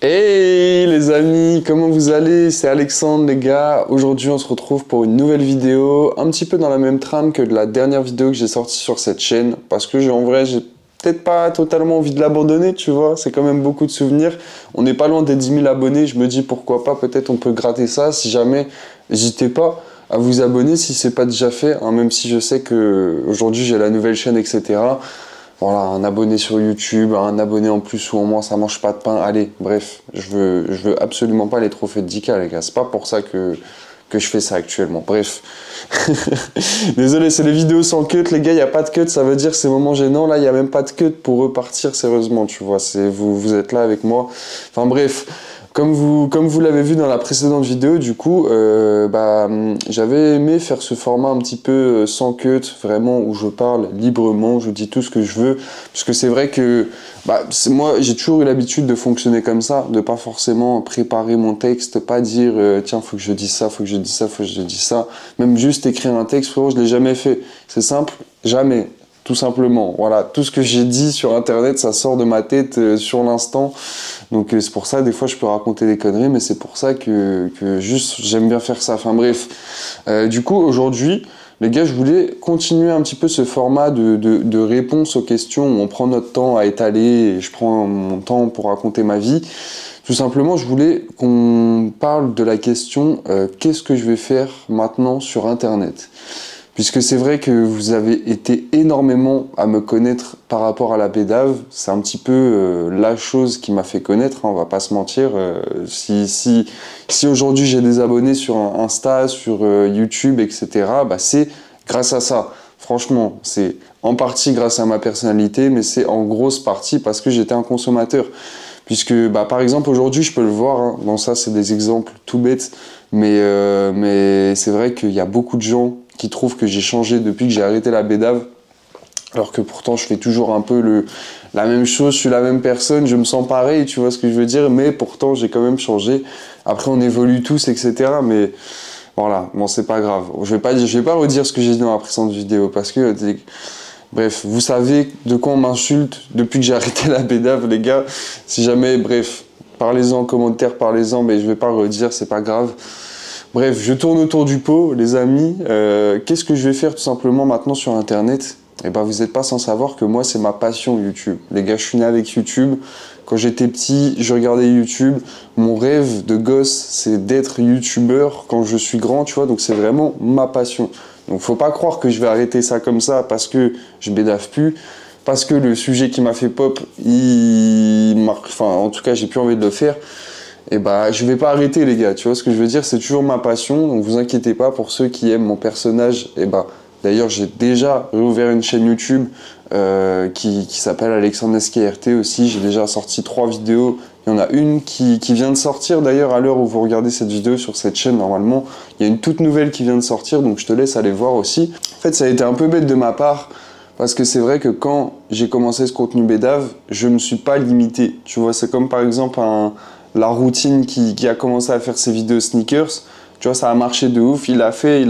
Hey les amis, comment vous allez? C'est Alexandre les gars. Aujourd'hui on se retrouve pour une nouvelle vidéo, un petit peu dans la même trame que de la dernière vidéo que j'ai sortie sur cette chaîne, parce que en vrai j'ai peut-être pas totalement envie de l'abandonner, tu vois, c'est quand même beaucoup de souvenirs. On n'est pas loin des 10 000 abonnés, je me dis pourquoi pas, peut-être on peut gratter ça. Si jamais, n'hésitez pas à vous abonner si c'est pas déjà fait, hein, même si je sais que aujourd'hui j'ai la nouvelle chaîne, etc. Voilà, un abonné sur YouTube, un abonné en plus ou en moins, ça mange pas de pain. Allez, bref, je veux absolument pas les trophées de 10K, les gars. C'est pas pour ça que je fais ça actuellement. Bref. Désolé, c'est les vidéos sans cut, les gars. Il n'y a pas de cut, ça veut dire que c'est moment gênant. Là, il n'y a même pas de cut pour repartir sérieusement, tu vois. Vous êtes là avec moi. Enfin, bref. Comme vous l'avez vu dans la précédente vidéo, du coup, j'avais aimé faire ce format un petit peu sans cut, vraiment où je parle librement, je dis tout ce que je veux, parce que c'est vrai que moi j'ai toujours eu l'habitude de fonctionner comme ça, de pas forcément préparer mon texte, pas dire tiens faut que je dise ça, faut que je dise ça, faut que je dise ça, même juste écrire un texte, frérot, je l'ai jamais fait, c'est simple, jamais. Tout simplement, voilà, tout ce que j'ai dit sur internet, ça sort de ma tête sur l'instant. Donc c'est pour ça, des fois je peux raconter des conneries, mais c'est pour ça que juste j'aime bien faire ça. Enfin bref, du coup aujourd'hui, les gars, je voulais continuer un petit peu ce format de réponse aux questions où on prend notre temps à étaler et je prends mon temps pour raconter ma vie. Tout simplement, je voulais qu'on parle de la question qu'est-ce que je vais faire maintenant sur internet? Puisque c'est vrai que vous avez été énormément à me connaître par rapport à la BDAV, c'est un petit peu la chose qui m'a fait connaître, hein, on va pas se mentir. Si aujourd'hui j'ai des abonnés sur Insta, sur YouTube, etc., c'est grâce à ça. Franchement, c'est en partie grâce à ma personnalité, mais c'est en grosse partie parce que j'étais un consommateur. Puisque, par exemple, aujourd'hui, je peux le voir, hein, bon ça c'est des exemples tout bêtes, mais c'est vrai qu'il y a beaucoup de gens qui trouvent que j'ai changé depuis que j'ai arrêté la bédave, alors que pourtant je fais toujours un peu la même chose, je suis la même personne, je me sens pareil, tu vois ce que je veux dire, mais pourtant j'ai quand même changé. Après on évolue tous, etc. Mais voilà, bon c'est pas grave. Je vais pas redire ce que j'ai dit dans la précédente vidéo, parce que bref, vous savez de quoi on m'insulte depuis que j'ai arrêté la bédave, les gars. Si jamais, bref, parlez-en en commentaire, parlez-en, mais je vais pas redire, c'est pas grave. Bref, je tourne autour du pot, les amis. Qu'est-ce que je vais faire tout simplement maintenant sur Internet? Eh ben, vous n'êtes pas sans savoir que moi, c'est ma passion YouTube. Les gars, je suis né avec YouTube. Quand j'étais petit, je regardais YouTube. Mon rêve de gosse, c'est d'être YouTubeur quand je suis grand, tu vois. Donc, c'est vraiment ma passion. Donc, faut pas croire que je vais arrêter ça comme ça parce que je bédave plus. Parce que le sujet qui m'a fait pop, il marque. Enfin, en tout cas, j'ai plus envie de le faire. Et je vais pas arrêter les gars, tu vois ce que je veux dire, c'est toujours ma passion, donc vous inquiétez pas pour ceux qui aiment mon personnage, d'ailleurs j'ai déjà réouvert une chaîne YouTube qui s'appelle Alexandre SKRT aussi, j'ai déjà sorti 3 vidéos, il y en a une qui vient de sortir d'ailleurs à l'heure où vous regardez cette vidéo sur cette chaîne normalement, il y a une toute nouvelle qui vient de sortir, donc je te laisse aller voir aussi. En fait ça a été un peu bête de ma part, parce que c'est vrai que quand j'ai commencé ce contenu bédave, je me suis pas limité, tu vois, c'est comme par exemple la routine qui a commencé à faire ses vidéos sneakers, tu vois, ça a marché de ouf, il a fait,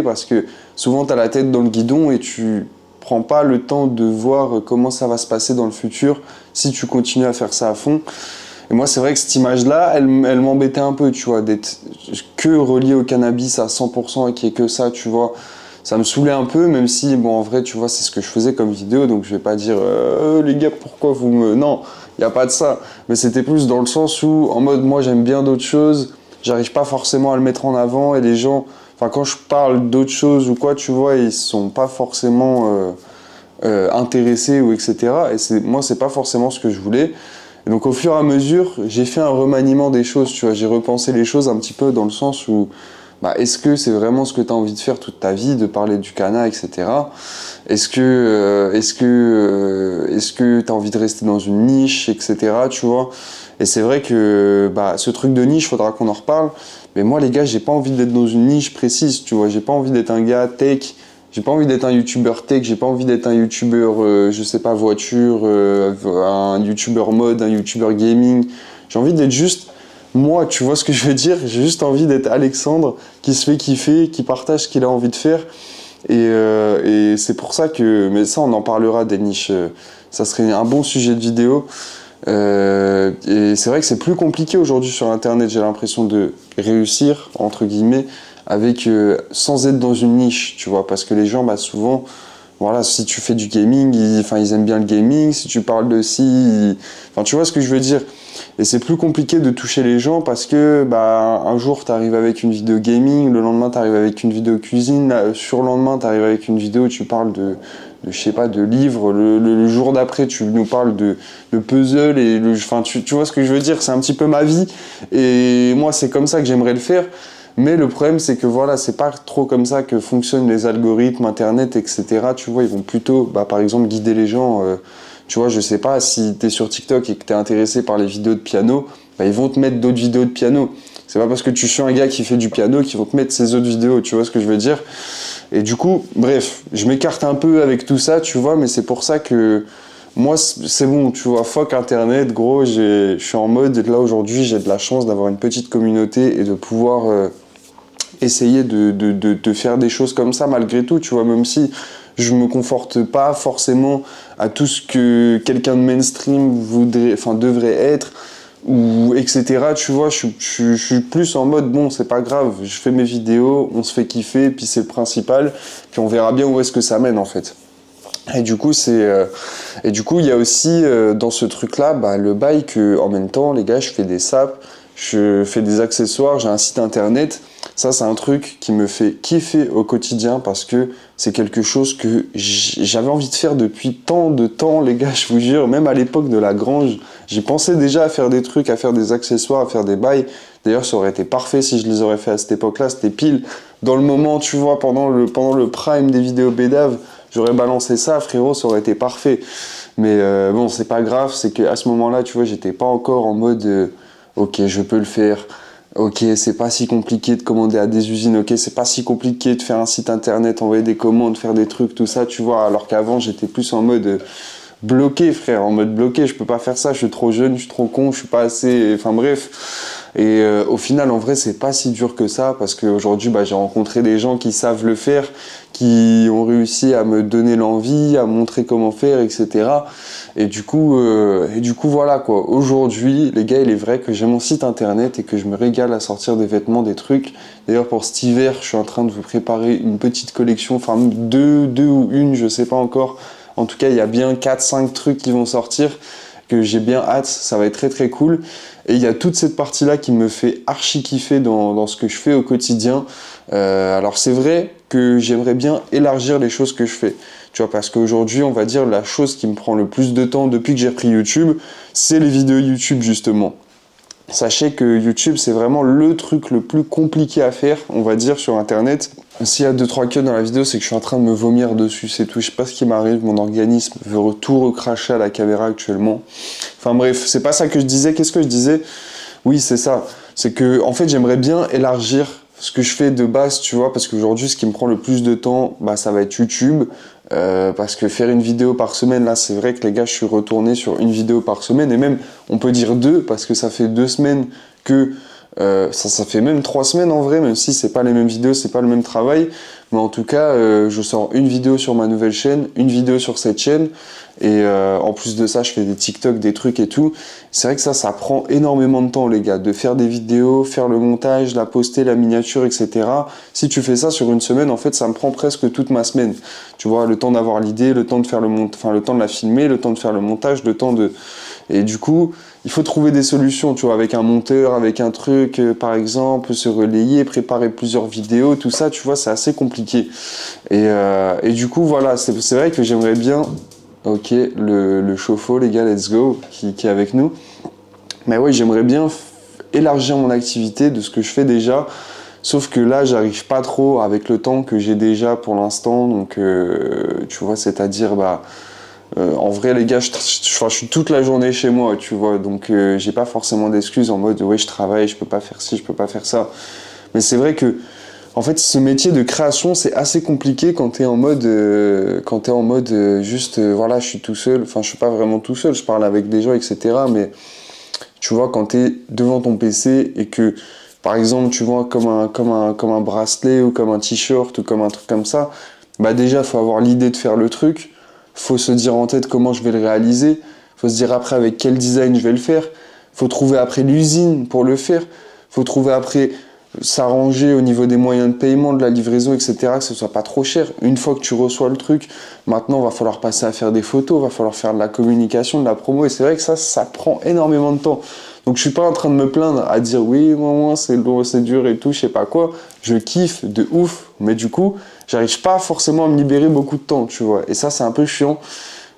parce que souvent tu as la tête dans le guidon et tu prends pas le temps de voir comment ça va se passer dans le futur si tu continues à faire ça à fond. Et moi, c'est vrai que cette image-là, elle m'embêtait un peu, tu vois, d'être que relié au cannabis à 100% et qu'il n'y ait que ça, tu vois. Ça me saoulait un peu, même si, bon, en vrai, tu vois, c'est ce que je faisais comme vidéo, donc je vais pas dire les gars, pourquoi vous me... Non, il n'y a pas de ça. Mais c'était plus dans le sens où, en mode, moi, j'aime bien d'autres choses, j'arrive pas forcément à le mettre en avant, et les gens... Enfin, quand je parle d'autres choses ou quoi, tu vois, ils sont pas forcément intéressés ou etc. Et moi, c'est pas forcément ce que je voulais. Et donc, au fur et à mesure, j'ai fait un remaniement des choses, tu vois, j'ai repensé les choses un petit peu dans le sens où... est-ce que c'est vraiment ce que tu as envie de faire toute ta vie, de parler du cana, etc. Est-ce que tu as envie de rester dans une niche, etc. Tu vois. Et c'est vrai que ce truc de niche, faudra qu'on en reparle. Mais moi, les gars, j'ai pas envie d'être dans une niche précise, tu vois. J'ai pas envie d'être un gars tech, j'ai pas envie d'être un youtubeur tech, j'ai pas envie d'être un youtubeur, je sais pas, voiture, un youtubeur mode, un youtubeur gaming. J'ai envie d'être juste... Moi, tu vois ce que je veux dire? J'ai juste envie d'être Alexandre qui se fait kiffer, qui partage ce qu'il a envie de faire. Et c'est pour ça que... Mais ça, on en parlera des niches. Ça serait un bon sujet de vidéo. Et c'est vrai que c'est plus compliqué aujourd'hui sur Internet, j'ai l'impression de réussir, entre guillemets, avec, sans être dans une niche, tu vois, parce que les gens, bah, souvent, voilà, si tu fais du gaming, ils aiment bien le gaming, si tu parles de enfin, tu vois ce que je veux dire. Et c'est plus compliqué de toucher les gens parce que, bah, un jour, tu arrives avec une vidéo gaming, le lendemain, tu arrives avec une vidéo cuisine, sur le lendemain, tu arrives avec une vidéo où tu parles je sais pas, de livres, le jour d'après, tu nous parles de puzzle, enfin, tu vois ce que je veux dire, c'est un petit peu ma vie, et moi, c'est comme ça que j'aimerais le faire. Mais le problème, c'est que voilà, c'est pas trop comme ça que fonctionnent les algorithmes, Internet, etc. Tu vois, ils vont plutôt, bah, par exemple, guider les gens. Tu vois, je sais pas, si t'es sur TikTok et que t'es intéressé par les vidéos de piano, bah, ils vont te mettre d'autres vidéos de piano. C'est pas parce que tu suis un gars qui fait du piano qu'ils vont te mettre ces autres vidéos, tu vois ce que je veux dire? Et du coup, bref, je m'écarte un peu avec tout ça, tu vois, mais c'est pour ça que moi, c'est bon, tu vois, fuck Internet, gros, je suis en mode, là aujourd'hui, j'ai de la chance d'avoir une petite communauté et de pouvoir essayer de faire des choses comme ça malgré tout, tu vois, même si je me conforte pas forcément à tout ce que quelqu'un de mainstream devrait être, ou etc. Tu vois, je suis plus en mode, bon, c'est pas grave, je fais mes vidéos, on se fait kiffer, puis c'est le principal, puis on verra bien où est-ce que ça mène en fait. Et du coup, il y a aussi dans ce truc-là, bah, le bail que, en même temps, les gars, je fais des sapes, je fais des accessoires, j'ai un site internet. Ça, c'est un truc qui me fait kiffer au quotidien parce que c'est quelque chose que j'avais envie de faire depuis tant de temps, les gars, je vous jure. Même à l'époque de la grange, j'y pensais déjà à faire des trucs, à faire des accessoires, à faire des bails. D'ailleurs, ça aurait été parfait si je les aurais fait à cette époque-là. C'était pile dans le moment, tu vois, pendant le prime des vidéos bédaves. J'aurais balancé ça, frérot, ça aurait été parfait. Mais bon, c'est pas grave, c'est qu'à ce moment-là, tu vois, j'étais pas encore en mode ok, je peux le faire. Ok, c'est pas si compliqué de commander à des usines. Ok, c'est pas si compliqué de faire un site internet, envoyer des commandes, faire des trucs, tout ça, tu vois. Alors qu'avant, j'étais plus en mode bloqué, frère, en mode bloqué. Je peux pas faire ça, je suis trop jeune, je suis trop con, je suis pas assez. Enfin bref. Et au final, en vrai, c'est pas si dur que ça parce qu'aujourd'hui, bah, j'ai rencontré des gens qui savent le faire, qui ont réussi à me donner l'envie, à me montrer comment faire, etc. Et du coup, voilà quoi. Aujourd'hui, les gars, il est vrai que j'ai mon site internet et que je me régale à sortir des vêtements, des trucs. D'ailleurs, pour cet hiver, je suis en train de vous préparer une petite collection, enfin deux ou une, je sais pas encore. En tout cas, il y a bien 4-5 trucs qui vont sortir que j'ai bien hâte, ça va être très très cool. Et il y a toute cette partie-là qui me fait archi kiffer dans ce que je fais au quotidien. Alors c'est vrai que j'aimerais bien élargir les choses que je fais. Tu vois, parce qu'aujourd'hui, on va dire, la chose qui me prend le plus de temps depuis que j'ai repris YouTube, c'est les vidéos YouTube justement. Sachez que YouTube, c'est vraiment le truc le plus compliqué à faire, on va dire, sur Internet. S'il y a 2-3 cuts dans la vidéo, c'est que je suis en train de me vomir dessus, c'est tout. Je sais pas ce qui m'arrive, mon organisme veut tout recracher à la caméra actuellement. Enfin bref, c'est pas ça que je disais. Qu'est-ce que je disais? Oui, c'est ça. C'est que, en fait, j'aimerais bien élargir ce que je fais de base, tu vois, parce qu'aujourd'hui, ce qui me prend le plus de temps, bah, ça va être YouTube. Parce que faire une vidéo par semaine, là, c'est vrai que les gars, je suis retourné sur une vidéo par semaine, et même, on peut dire 2, parce que ça fait 2 semaines que... ça fait même 3 semaines en vrai, même si c'est pas les mêmes vidéos, c'est pas le même travail. Mais en tout cas, je sors une vidéo sur ma nouvelle chaîne, une vidéo sur cette chaîne. Et en plus de ça, je fais des TikTok, des trucs et tout. C'est vrai que ça prend énormément de temps, les gars, de faire des vidéos, faire le montage, la poster, la miniature, etc. Si tu fais ça sur une semaine, en fait, ça me prend presque toute ma semaine. Tu vois, le temps d'avoir l'idée, le temps de faire le temps de la filmer, le temps de faire le montage, le temps de... Et du coup, il faut trouver des solutions, tu vois, avec un monteur, avec un truc, par exemple, se relayer, préparer plusieurs vidéos, tout ça, tu vois, c'est assez compliqué. Et du coup, voilà, c'est vrai que j'aimerais bien... Ok, le chauffe-eau, les gars, let's go, qui est avec nous. Mais oui, j'aimerais bien élargir mon activité de ce que je fais déjà. Sauf que là, j'arrive pas trop avec le temps que j'ai déjà pour l'instant. Donc, tu vois, c'est-à-dire, bah... en vrai, les gars, je suis toute la journée chez moi, tu vois, donc j'ai pas forcément d'excuses en mode ouais, je travaille, je peux pas faire ci, je peux pas faire ça. Mais c'est vrai que, en fait, ce métier de création, c'est assez compliqué quand t'es en mode, juste, voilà, je suis tout seul. Enfin, je suis pas vraiment tout seul, je parle avec des gens, etc. Mais tu vois, quand t'es devant ton PC et que, par exemple, tu vois, comme un bracelet ou comme un t-shirt ou comme un truc comme ça, bah déjà, faut avoir l'idée de faire le truc. Faut se dire en tête comment je vais le réaliser. Faut se dire après avec quel design je vais le faire. Faut trouver après l'usine pour le faire. Faut trouver après s'arranger au niveau des moyens de paiement, de la livraison, etc., que ce soit pas trop cher. Une fois que tu reçois le truc, maintenant, va falloir passer à faire des photos, va falloir faire de la communication, de la promo, et c'est vrai que ça prend énormément de temps. Donc je suis pas en train de me plaindre à dire oui, moi c'est lourd, c'est dur et tout, je sais pas quoi. Je kiffe de ouf, mais du coup, j'arrive pas forcément à me libérer beaucoup de temps, tu vois. Et ça, c'est un peu chiant.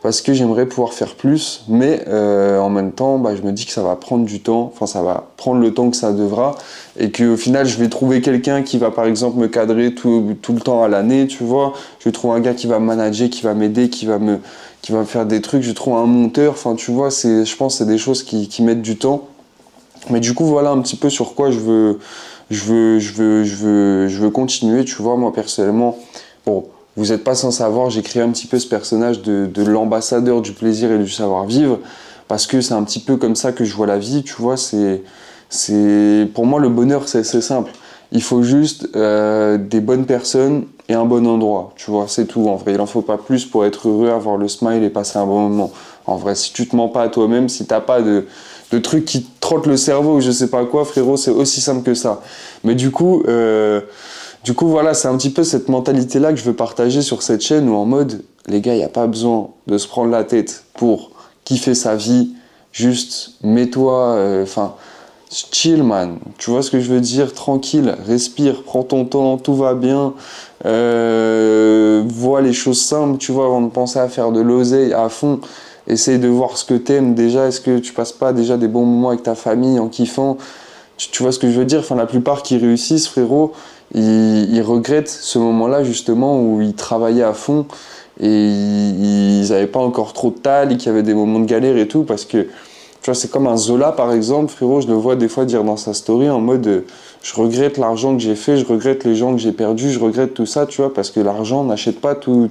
Parce que j'aimerais pouvoir faire plus, mais en même temps, je me dis que ça va prendre du temps, enfin ça va prendre le temps que ça devra, et qu'au final, je vais trouver quelqu'un qui va par exemple me cadrer tout le temps à l'année, tu vois. Je vais trouver un gars qui va me manager, qui va m'aider, qui va me faire des trucs, je trouve un monteur, enfin tu vois, je pense que c'est des choses qui mettent du temps. Mais du coup, voilà un petit peu sur quoi je veux continuer, tu vois, moi personnellement. Bon, vous n'êtes pas sans savoir, j'ai créé un petit peu ce personnage de l'ambassadeur du plaisir et du savoir-vivre, parce que c'est un petit peu comme ça que je vois la vie, tu vois, pour moi le bonheur c'est simple. Il faut juste des bonnes personnes et un bon endroit, tu vois, c'est tout en vrai. Il n'en faut pas plus pour être heureux, avoir le smile et passer un bon moment. En vrai, si tu te mens pas à toi-même, si t'as pas de trucs qui te trottent le cerveau ou je sais pas quoi, frérot, c'est aussi simple que ça. Mais du coup, voilà, c'est un petit peu cette mentalité-là que je veux partager sur cette chaîne où en mode, les gars, il n'y a pas besoin de se prendre la tête pour kiffer sa vie. Juste, mets-toi, chill, man. Tu vois ce que je veux dire? Tranquille, respire, prends ton temps, tout va bien. Vois les choses simples, tu vois, avant de penser à faire de l'oseille à fond. Essaye de voir ce que t'aimes déjà. Est-ce que tu passes pas déjà des bons moments avec ta famille en kiffant? Tu vois ce que je veux dire? Enfin, la plupart qui réussissent, frérot, ils regrettent ce moment-là justement où ils travaillaient à fond et ils n'avaient pas encore trop de tal et qu'il y avait des moments de galère et tout parce que tu vois, c'est comme un Zola par exemple, frérot, je le vois des fois dire dans sa story en mode je regrette l'argent que j'ai fait, je regrette les gens que j'ai perdus, je regrette tout ça, tu vois, parce que l'argent n'achète pas tout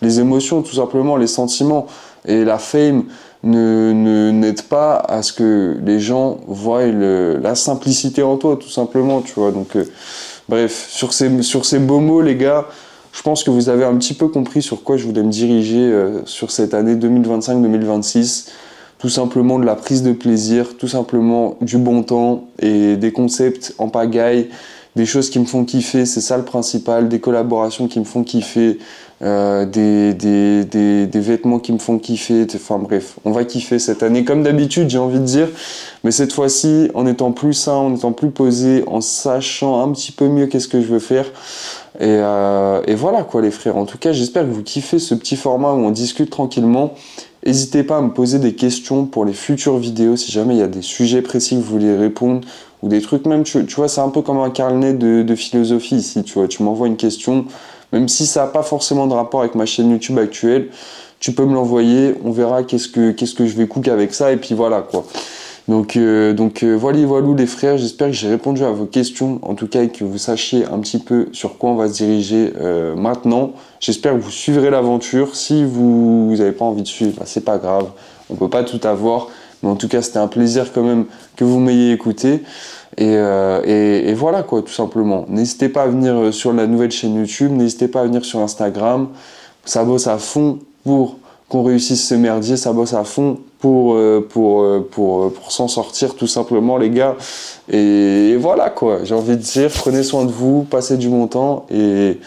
les émotions, tout simplement, les sentiments. Et la fame n'aide pas à ce que les gens voient la simplicité en toi, tout simplement, tu vois. Donc, bref, sur ces beaux mots, les gars, je pense que vous avez un petit peu compris sur quoi je voulais me diriger sur cette année 2025-2026. Tout simplement de la prise de plaisir, tout simplement du bon temps et des concepts en pagaille, des choses qui me font kiffer, c'est ça le principal, des collaborations qui me font kiffer, des vêtements qui me font kiffer, enfin bref, on va kiffer cette année comme d'habitude, j'ai envie de dire, mais cette fois-ci en étant plus sain, en étant plus posé, en sachant un petit peu mieux qu'est-ce que je veux faire. Et voilà quoi les frères, en tout cas j'espère que vous kiffez ce petit format où on discute tranquillement. N'hésitez pas à me poser des questions pour les futures vidéos si jamais il y a des sujets précis que vous voulez répondre ou des trucs même, tu vois, c'est un peu comme un carnet de philosophie ici, tu vois, tu m'envoies une question, même si ça n'a pas forcément de rapport avec ma chaîne YouTube actuelle, tu peux me l'envoyer, on verra qu'est-ce que je vais cook avec ça et puis voilà quoi. Donc voilà les frères, j'espère que j'ai répondu à vos questions, en tout cas et que vous sachiez un petit peu sur quoi on va se diriger maintenant. J'espère que vous suivrez l'aventure. Si vous n'avez pas envie de suivre, c'est pas grave, on peut pas tout avoir, mais en tout cas c'était un plaisir quand même que vous m'ayez écouté. Et voilà quoi, tout simplement. N'hésitez pas à venir sur la nouvelle chaîne YouTube, n'hésitez pas à venir sur Instagram, ça bosse à fond pour qu'on réussisse ce merdier, ça bosse à fond pour s'en sortir tout simplement les gars. Et voilà quoi, j'ai envie de dire, prenez soin de vous, passez du bon temps et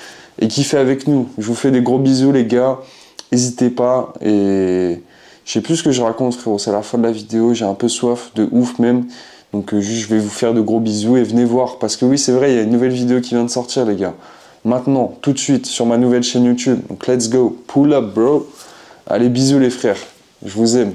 kiffez avec nous. Je vous fais des gros bisous les gars, n'hésitez pas et je sais plus ce que je raconte frérot, c'est la fin de la vidéo, j'ai un peu soif, de ouf même. Donc juste je vais vous faire de gros bisous et venez voir parce que oui c'est vrai, il y a une nouvelle vidéo qui vient de sortir les gars. Maintenant, tout de suite sur ma nouvelle chaîne YouTube, donc let's go, pull up bro. Allez, bisous les frères, je vous aime.